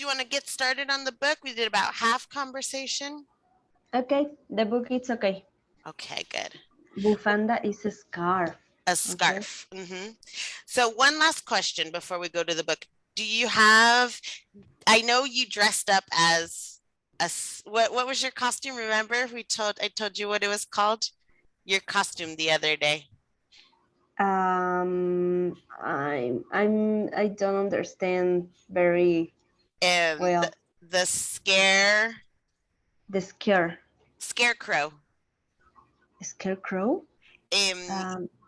want to get started on the book? We did about half conversation. Okay, the book is okay. Okay, good. Bufanda is a scarf. A Okay. scarf. So one last question before we go to the book. Do you have, I know you dressed up as what was your costume? Remember I told you what it was called? Your costume the other day. I don't understand very well. The The scarecrow. scarecrow.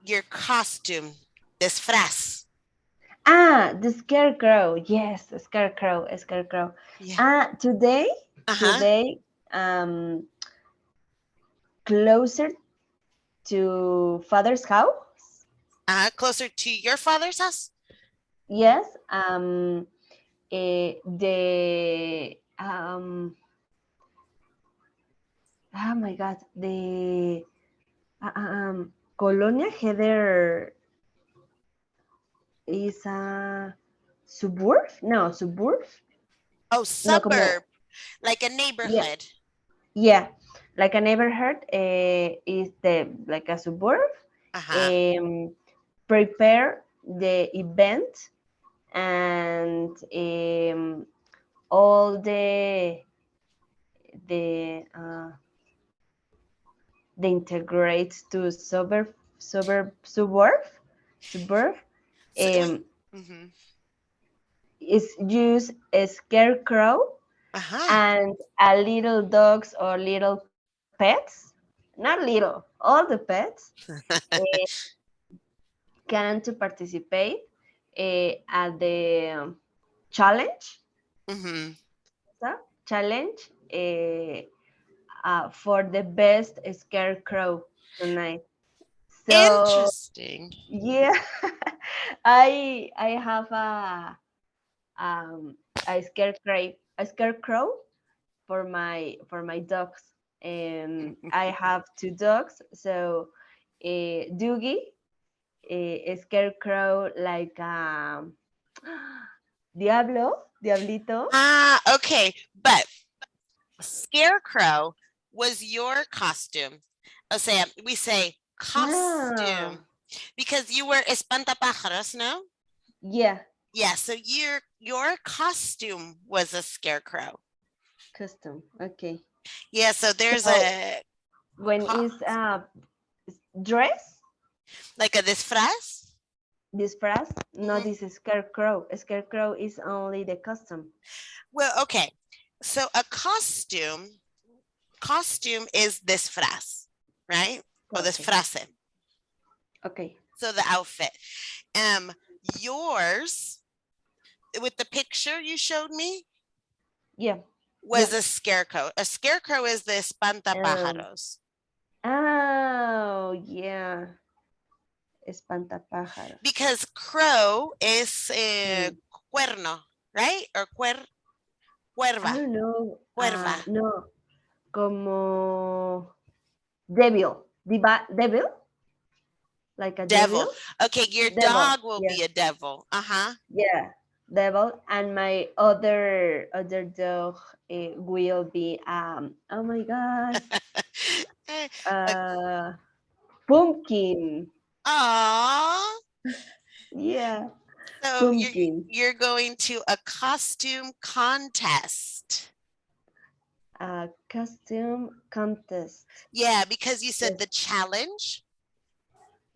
Your costume, disfraz. The scarecrow. Yes, the scarecrow. A scarecrow. Yeah. Today, closer to father's house. Closer to your father's house. Yes. The oh my God, the Colonia Heather is a suburb? No, suburb? Oh, No, suburb, like a neighborhood. Yeah, like a neighborhood is like a suburb. Prepare the event and all the integrates to suburb So, is use a scarecrow and a little dogs or little pets, not little, all the pets can to participate at the challenge. Challenge for the best scarecrow tonight. So interesting. yeah, I have a scarecrow for my dogs. I have two dogs, so Doogie, a scarecrow like Diablito. Okay, but scarecrow was your costume. Say we say costume because you were espantapájaros, no? Yeah. Yeah, so your costume was a scarecrow. Custom. Okay. Yeah, so there's a when is dress like a disfraz. Disfraz? No, this is scarecrow. A scarecrow is only the costume. Well, okay. So a costume is disfraz, right? Or disfrase. Okay. So the outfit. Yours with the picture you showed me. Yeah. Was a scarecrow. A scarecrow is the espantapájaros. Oh, yeah. Espantapájaros. Because crow is cuerno, right? Or cuerva. I don't know. Cuerva. No. Como devil. Devil? Like a devil? Okay, your dog will be a devil. Yeah, devil. And my other dog will be oh my God. Pumpkin. Aww. Yeah. So pumpkin. You're going to a costume contest. A costume contest. Yeah, because you said the challenge.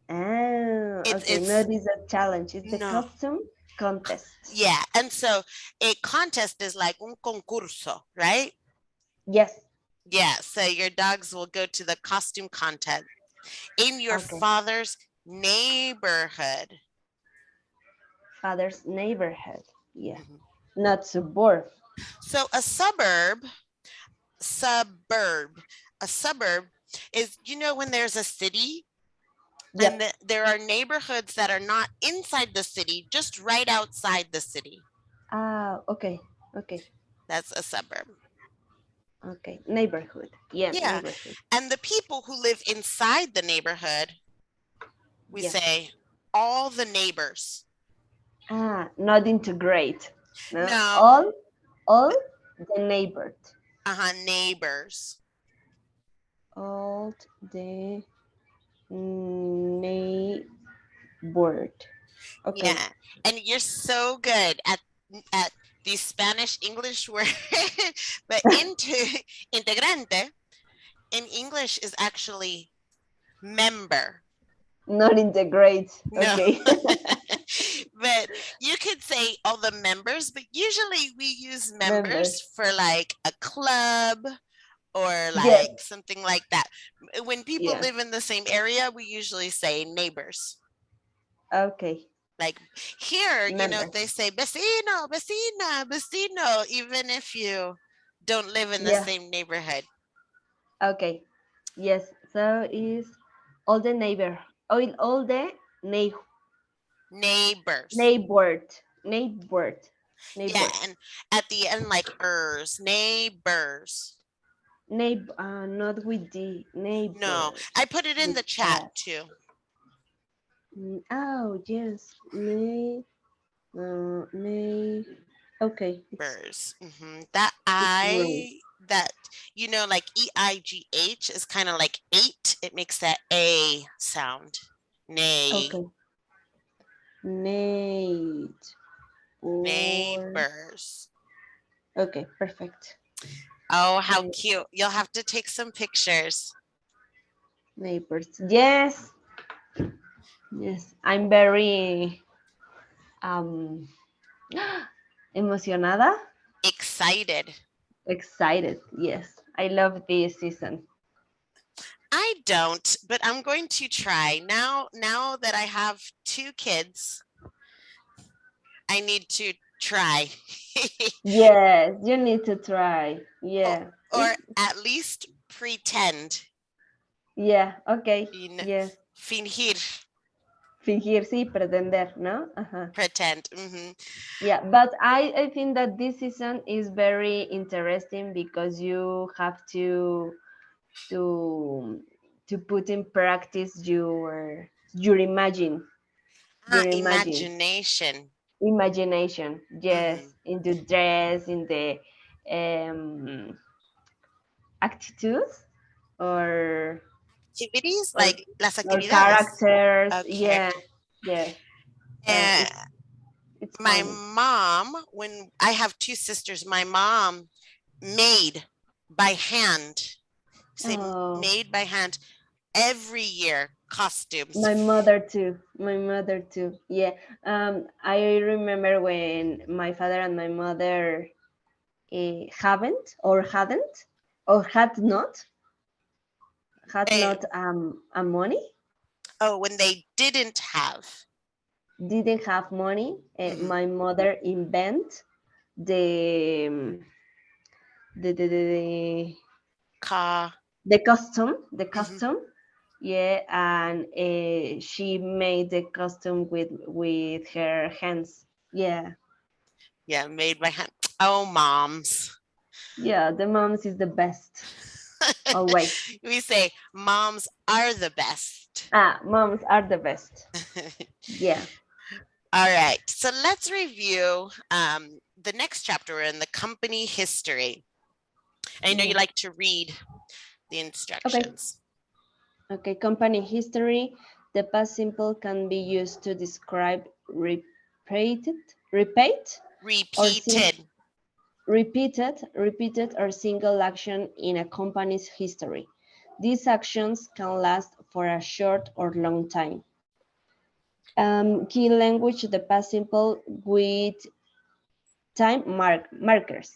Oh, okay. No, this is a challenge. It's a costume contest. Yeah, and so a contest is like un concurso, right? Yes. Yeah, so your dogs will go to the costume contest in your father's neighborhood. Father's neighborhood. Yeah. Not suburb. So a suburb is, when there's a city and there are neighborhoods that are not inside the city, just right outside the city. Okay. That's a suburb. Okay. Neighborhood. Yeah. Neighborhood. And the people who live inside the neighborhood, we say all the neighbors. Not integrate. No. All All the neighbors. Neighbors. All the neighbors. Okay. Yeah, and you're so good at these Spanish English words, but integrante in English is actually member. Not integrate. No. Okay. But you could say all the members, but usually we use members Members. for like a club or Yes. like something like that. When people Yeah. live in the same area, we usually say neighbors. Okay. Like here, you know, Members. they say vecino, vecina, vecino, even if you don't live in the Yeah. same neighborhood. Okay. Yes. So is all the neighbor. All the neighbors. Neighbors. Neighbors. Yeah, Neighbors. and at the end, like neighbors. Not with the No, neighbors. I put it in With the chat S. too. Oh yes. Okay. Neighbors. That It's wrong. that, you know, like EIGH is kind of like 8. It makes that A sound. Okay. Neighbors. Okay, perfect. Oh, how cute. You'll have to take some pictures. Neighbors. Yes. Yes. I'm very emocionada. Excited. Excited. Yes. I love this season. I don't, but I'm going to try. Now that I have 2 kids, I need to try. Yes, you need to try. Yeah. Or at least pretend. Yeah, okay. Yes. Fingir. Fingir, sí, pretender, ¿no? Pretend. Yeah, but I think that this season is very interesting because you have to put in practice your Imagination. Yes, in the dress, in the attitudes or activities, like las or actividades. characters. Okay. Yeah. It's my fun. mom, when I have 2 sisters, my mom made by hand. Made by hand every year costumes. My mother too. Yeah. I remember when my father and my mother hadn't or had not a money. Oh, when they didn't have Money. My mother invent the costume. Yeah, and she made the costume with her hands. Yeah, made by hand. Oh, moms. Yeah, the moms is the best. Always. We say moms are the best. Moms are the best. Yeah. All right, so let's review the next chapter in the company history. I know you like to read the instructions. Okay, company history. The past simple can be used to describe repeated or single action in a company's history. These actions can last for a short or long time. Key language, the past simple with time markers.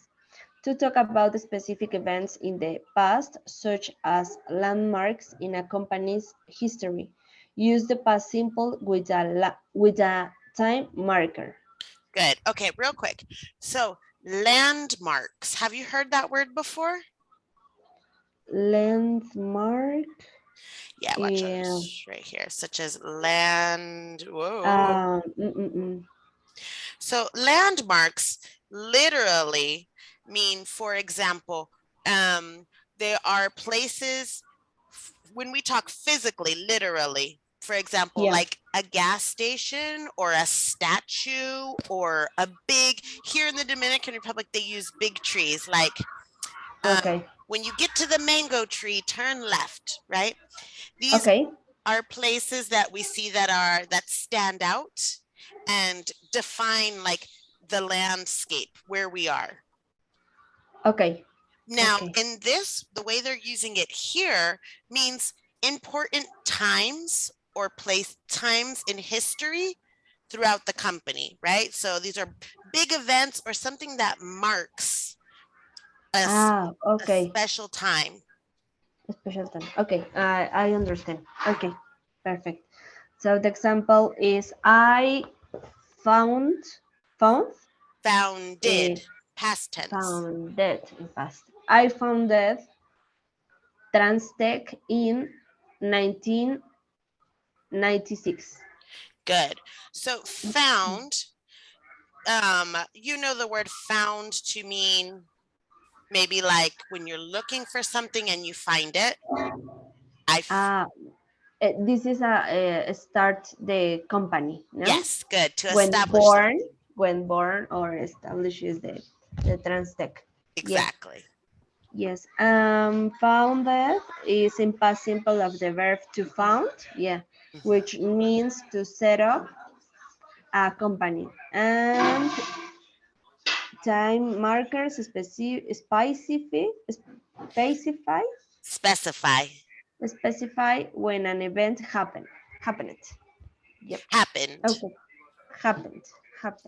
To talk about the specific events in the past, such as landmarks in a company's history, use the past simple with a time marker. Good. Okay, real quick. So landmarks. Have you heard that word before? Landmark? Yeah, watch this right here, such as land. Whoa. So landmarks literally mean, for example, there are places, when we talk physically, literally, For example, Yeah. like a gas station or a statue or a big, here in the Dominican Republic, they use big trees. Like Okay. when you get to the mango tree, turn left, right? These Okay. are places that we see that stand out and define like the landscape where we are. Okay. Now, Okay. in this, the way they're using it here means important times or place times in history throughout the company, right? So these are big events or something that marks a Okay. special time. Special time. Okay, I understand. Okay, perfect. So the example is I found found Founded, past tense. founded in past. I founded Transtech in 1996. Good. So found, you know the word found to mean maybe like when you're looking for something and you find it. This is a start the company, no? Yes, good. To When establish born, something. when born or establishes the Transtech. Yeah. Exactly. Yes. Founded is in past simple of the verb to found. Yeah. Which means to set up a company. And time markers specify when an event happened. Yep. Happened. Okay. Happened.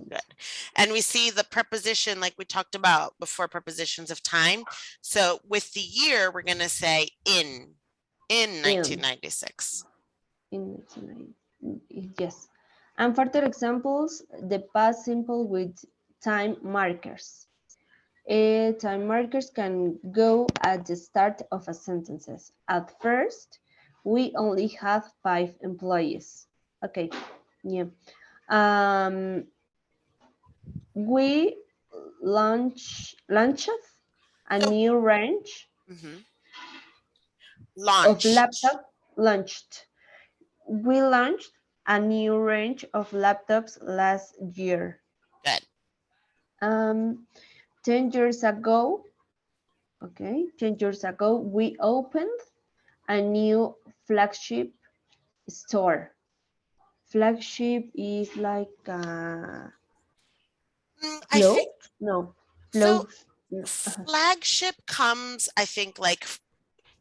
Good. And we see the preposition like we talked about before, prepositions of time. So with the year, we're going to say in 1996. In 1990. Yes. And further examples, the past simple with time markers. Time markers can go at the start of a sentences. At first, we only have 5 employees. Okay, yeah. We launched a So, new range of launched. laptop. Launched. We launched a new range of laptops last year. Good. 10 years ago, okay, 10 years ago, we opened a new flagship store. Flagship is like I float? think No, so. float. Flagship comes, I think, like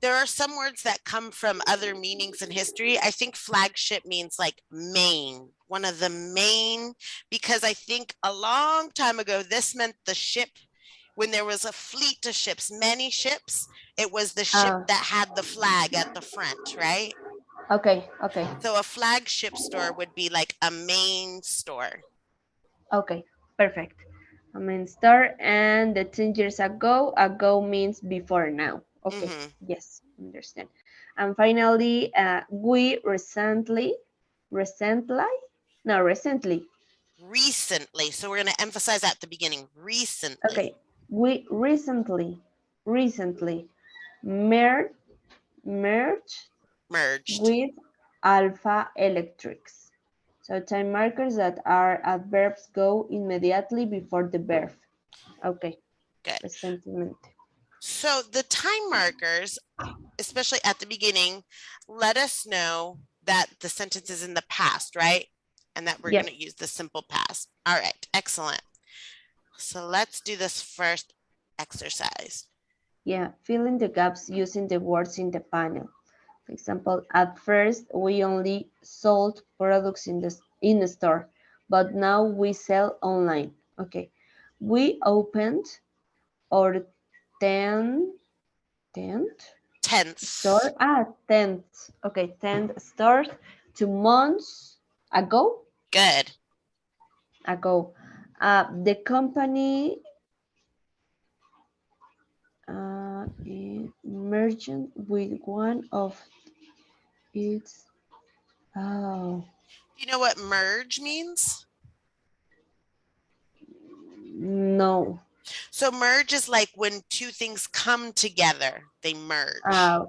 there are some words that come from other meanings in history. I think flagship means like main, one of the main, because I think a long time ago, this meant the ship. When there was a fleet of ships, many ships, it was the ship that had the flag at the front, right? Okay, okay. So a flagship store would be like a main store. Okay, perfect. A main store, and the 10 years ago, ago means before now. Okay, yes, understand. And finally, we recently, recently. So we're going to emphasize at the beginning, recently. Okay, we recently merged with Alpha Electrics. So time markers that are adverbs go immediately before the verb. Okay. Good. Presentment. So the time markers, especially at the beginning, let us know that the sentence is in the past, right? And that we're going to use the simple past. All right, excellent. So let's do this first exercise. Yeah, fill in the gaps using the words in the panel. For example, at first we only sold products in the store, but now we sell online. Okay. We opened our 10th store. 10th. Okay, 10th store 2 months ago. Good. The company merged with one of its. Oh. You know what merge means? No. So merge is like when two things come together, they merge.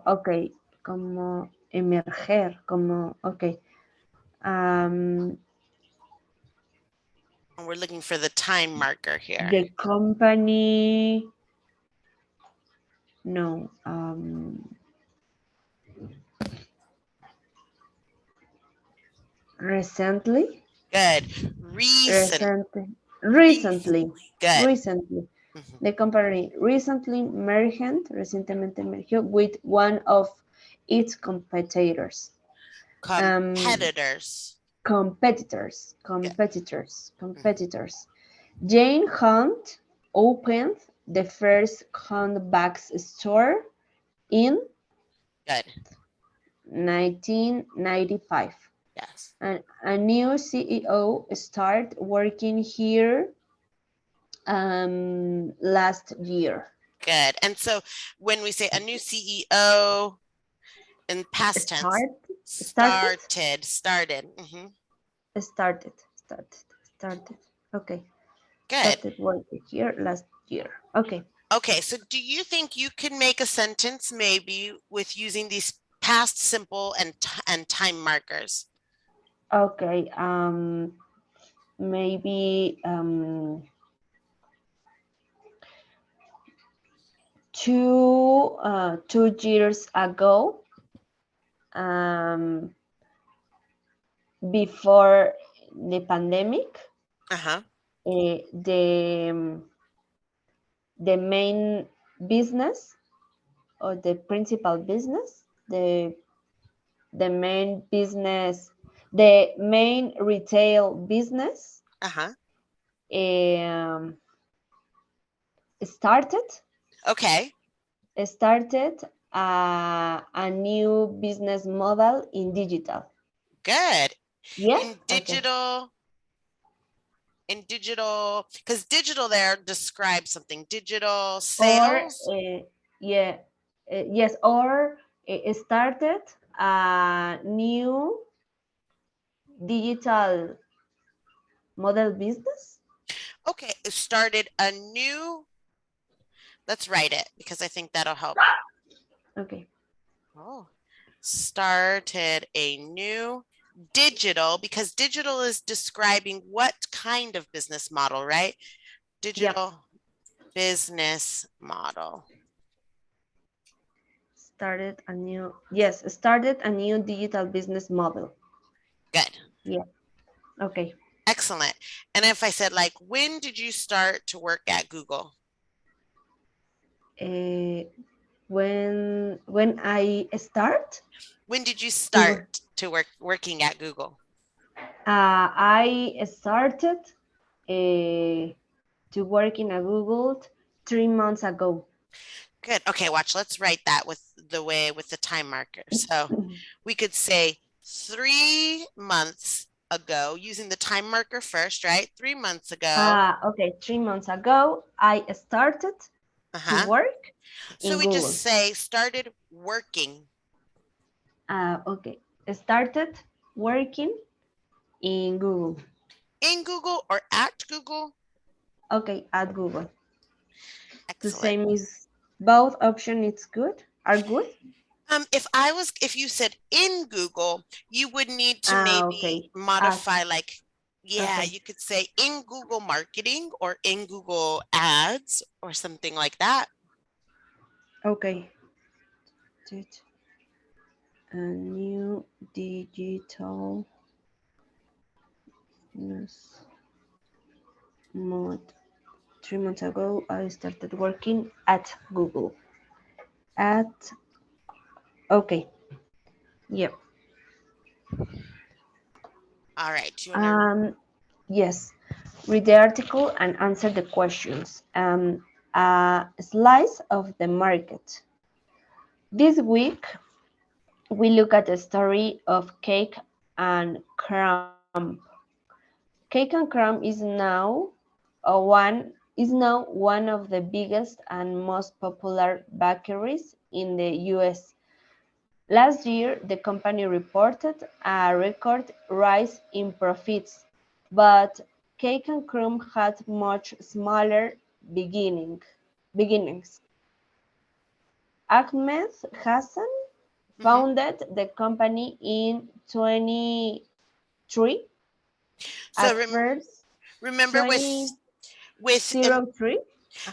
Okay. Como emerger, como, okay. Um, And we're looking for the time marker here. the company, no, recently, Good. recently, Good. recently. Mhm. The company recently recientemente merged with one of its competitors. Competitors. Competitors, Good. competitors, Mhm. competitors. Jane Hunt opened the first handbags store in Good. 1995. Yes. And a new CEO started working here last year. Good. And so when we say a new CEO in past tense, Start, started, started. started. Okay, Good. started working here last year. Okay. Okay, so do you think you can make a sentence maybe with using these past simple and time markers? Okay. Maybe 2 years ago, um, before the pandemic, Uh-huh. the main business or the principal business, the main business, the main retail business Uh-huh. um, started Okay. a new business model in digital. Good. Yeah. In Okay. digital, because digital there describes something. Digital Or sales. yeah, yes. Or it started a new digital model business. Okay, it started a new, let's write it because I think that'll help. Okay. Oh, started a new digital, because digital is describing what kind of business model, right? Yeah. Digital business model. Started a new digital business model. Good. Yeah. Okay. Excellent. And if I said, like, when did you start to work at Google? Uh, when I start When did you to work, start to working at Google? I started to work in a Google 3 months ago. Good. Okay, watch. Let's write that with the time marker. So we could say 3 months ago, using the time marker first, right? 3 months ago. Okay, 3 months ago, I started to Uh-huh. work So in we just Google. say started working Okay, started working in Google. in Google or at Google. Okay, at Google. The Excellent. same is both option. It's good. Are good. If you said in Google, you would need to maybe Okay. At. modify, like, yeah, Okay. you could say in Google Marketing or in Google Ads or something like that. Okay. A new digital news mode. 3 months ago, I started working at Google. At. Okay. Yep. All right. Do you want to? Yes. Read the article and answer the questions. A slice of the market. This week, we look at the story of Cake and Crumb. Cake and Crumb is now one of the biggest and most popular bakeries in the US. Last year, the company reported a record rise in profits, but Cake and Crumb had much smaller beginnings. Ahmed Hassan Mhm. founded the company in 2018 3 So at first, remember with 2003.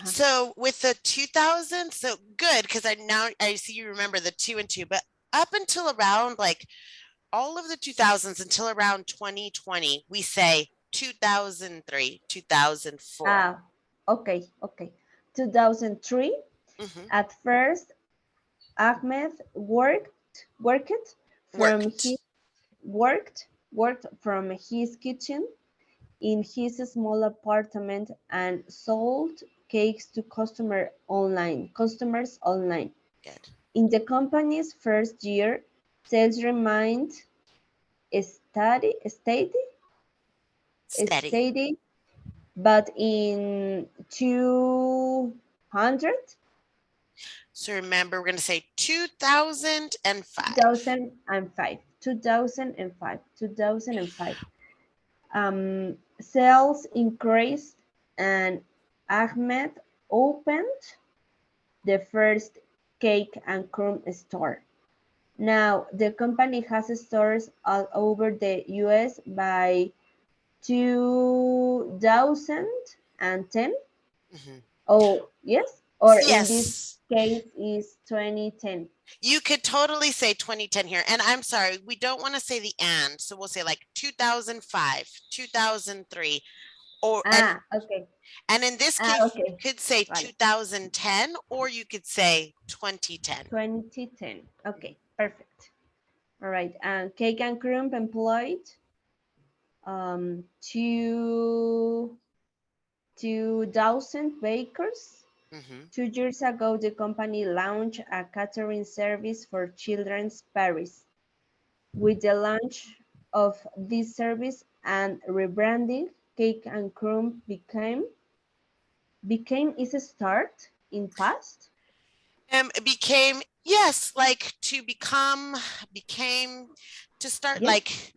so with the 2000, so good because I see you remember the 2 and 2, but up until around like all of the 2000s until around 2020, we say 2003, 2004. Okay. 2003. At first, Ahmed worked from Worked. his worked from his kitchen in his small apartment and sold cakes to customers online. Good. In the company's first year, sales remained steady, but in 200, So remember, we're going to say 2005. 2005. Sales increased and Ahmed opened the first cake and crumb store. Now, the company has stores all over the US by 2010. Oh, yes. Or in this Yes. case is 2010. You could totally say 2010 here. And I'm sorry, we don't want to say the and. So we'll say like 2005, 2003, or okay. And in this case, Okay. you could say 2010 or you could say 2010. 2010. Okay, perfect. All right. And Cake and Crumb employed 2,000 bakers. 2 years ago, the company launched a catering service for children's Paris. With the launch of this service and rebranding, Cake and Crumb became its start in past. Became, yes, like to become, became, to start, yes. like.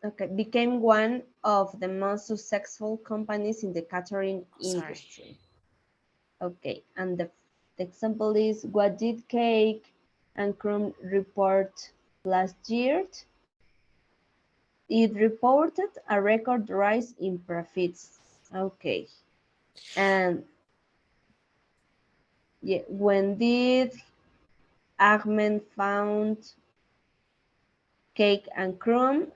Okay, became one of the most successful companies in the catering industry. Okay, and the example is, what did Cake and Crumb report last year? It reported a record rise in profits. Okay, and yeah, when did Ahmed found Cake and Crumb?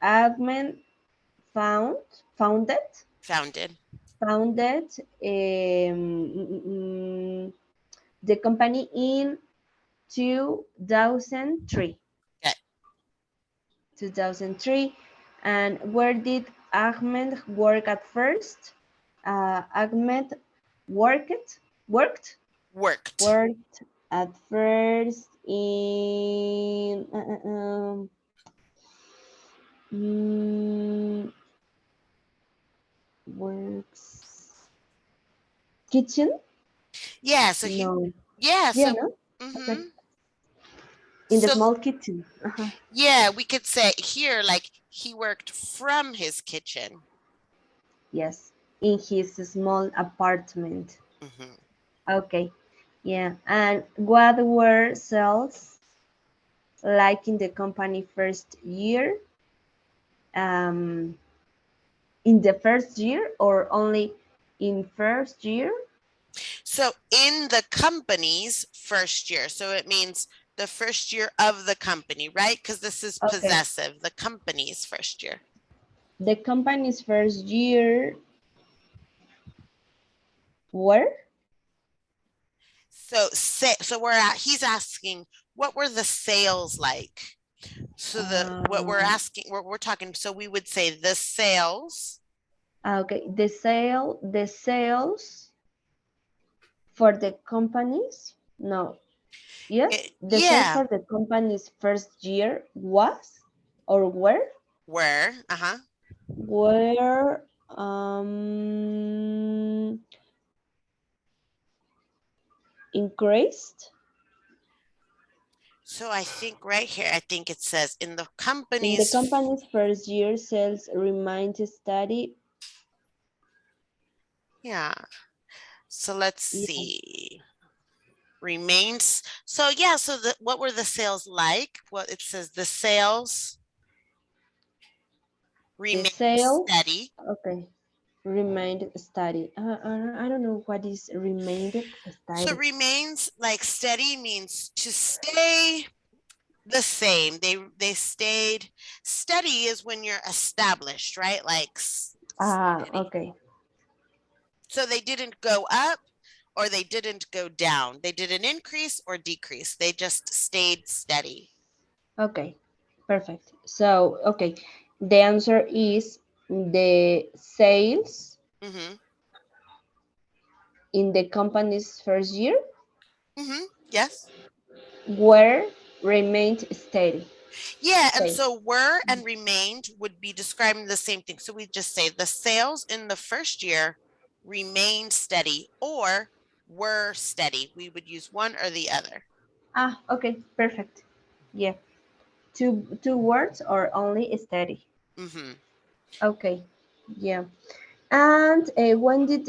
Ahmed founded the company in 2003. Okay. 2003. And where did Ahmed work at first? Ahmed worked at first in works kitchen. Yeah. So no. Yeah. So. No? Okay. In the small kitchen. Yeah, we could say here, like he worked from his kitchen. Yes, in his small apartment. Okay, yeah. And what were sales like in the company first year? In the first year or only in first year? So in the company's first year. So it means the first year of the company, right? Because this is possessive, the company's first year. The company's first year were? So he's asking, what were the sales like? So what we're asking, we're talking, so we would say the sales. Okay, the sales for the companies? No. Yes, the sales for the company's first year was or were? Were, Were increased. So I think right here, I think it says in the company's first year, sales remained steady. Yeah. So let's see. Remains. So yeah, so what were the sales like? Well, it says the sales Remain sales, steady. okay, remained steady. I don't know what is remained So steady. remains like steady means to stay the same. They stayed steady is when you're established, right? Like steady. Okay. So they didn't go up or they didn't go down. They didn't increase or decrease. They just stayed steady. Okay, perfect. So, okay, the answer is the sales Mm-hmm. in the company's first year Mm-hmm. Yes. were remained steady. Yeah, and Okay. so were and remained would be describing the same thing. So we just say the sales in the first year remained steady or were steady. We would use one or the other. Okay, perfect. Yeah. Two words or only steady. Mm-hmm. Okay. Yeah. And when did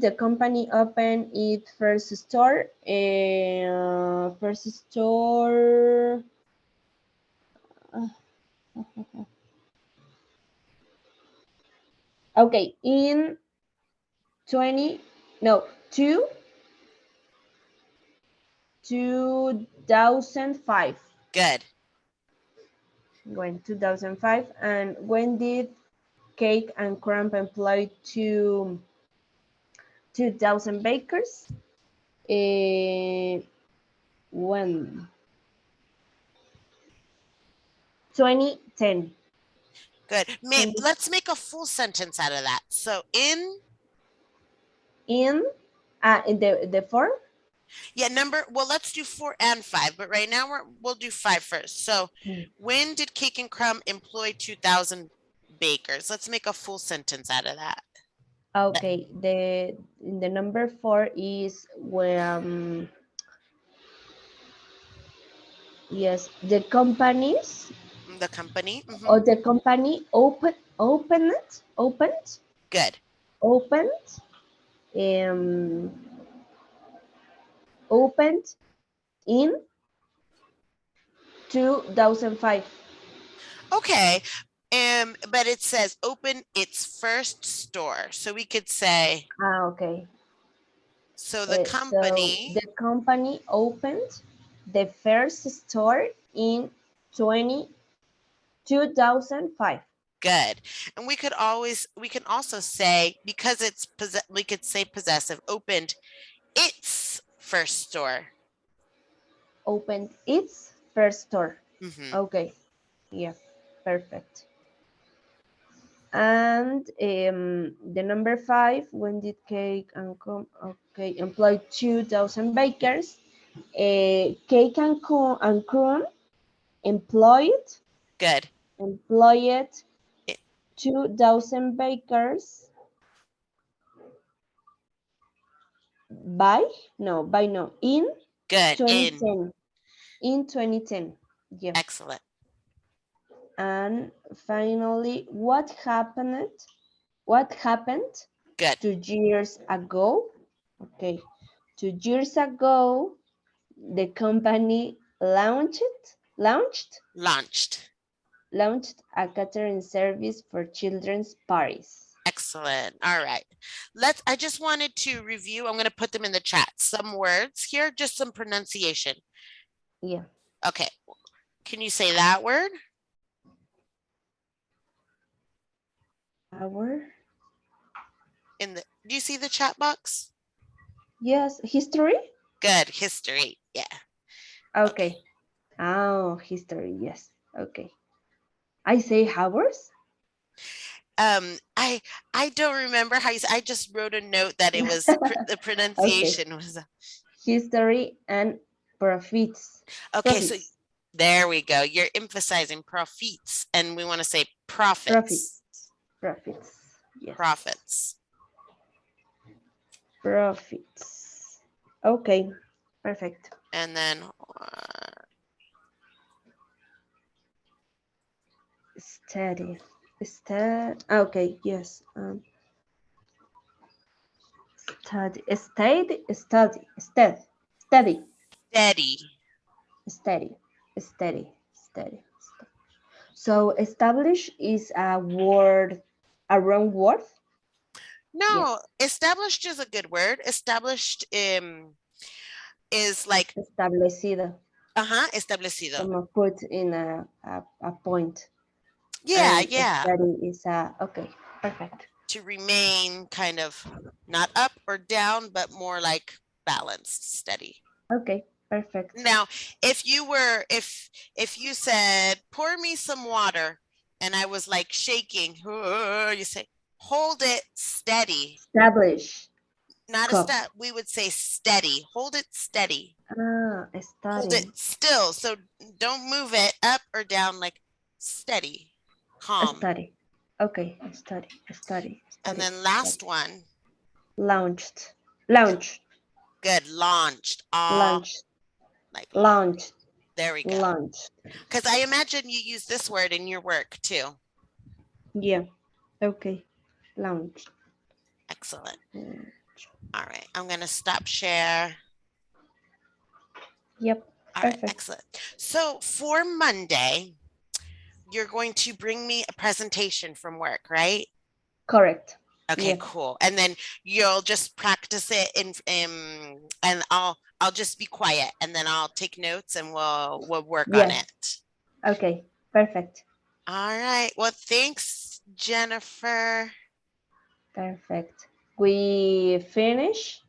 the company open its first store? First store. uh, okay, in 20 no 2005. Good. When 2005, and when did Cake and Crumb employ 2,000 bakers? When 2010. Good. 20, Let's make a full sentence out of that. So in the form. well, let's do 4 and 5, but right now we'll do 5 first. So when did Cake and Crumb employ 2,000 bakers? Let's make a full sentence out of that. Okay, the number 4 is when yes, the companies The company. or the company opened Good. um opened in 2005. Okay. But it says open its first store. So we could say, Okay. so the So company, the company opened the first store in 2005. good. And we can also say, because we could say possessive, opened its first store. Opened its first store. Mm-hmm. Okay. Yeah. Perfect. And the number 5, when did Cake and employ 2,000 bakers? Cake and Crumb employed Good. employed It- 2,000 bakers in Good. In. 2010. In 2010. Yeah. Excellent. And finally, what happened Good. 2 years ago? Okay. 2 years ago, the company launched launched a catering service for children's parties. Excellent. All right. I just wanted to review. I'm going to put them in the chat. Some words here, just some pronunciation. Yeah. Okay. Can you say that word? Do you see the chat box? Yes, history? Good. History. Yeah. Okay. Oh, history, yes. Okay. I say hours? I don't remember how you say. I just wrote a note that it was the Okay. pronunciation was History and profits. okay. So Profits. there we go. You're emphasizing profits, and we want to say profits. Profits. Yes. Profits. Profits. Okay. Perfect. And then Study. Okay. Yes. Study. steady. Steady. Steady. So establish is a word, a wrong word. No, established is a good word. Established is like Establecido, establecido. como put in a point. Yeah, And yeah. study is okay, perfect. To remain kind of not up or down, but more like balanced, steady. Okay, perfect. Now, if you said, pour me some water, and I was like shaking, you say, hold it steady. Establish. Not a Cup. step. We would say steady. Hold it steady. Hold it Study. still. So don't move it up or down, like steady, calm. Study. Okay, study. And then last one. Launched. Launch. Good. Launched. Launch. Like Launch. there we go. Launch. Because I imagine you use this word in your work too. Yeah. Okay. Launch. Excellent. All right. I'm going to stop share. Yep. All Perfect. right. Excellent. So for Monday, you're going to bring me a presentation from work, right? Correct. Okay, Yeah. cool. And then you'll just practice it and I'll just be quiet and then I'll take notes and we'll work on it. Okay, perfect. All right. Well, thanks, Jennifer. Perfect. We finish.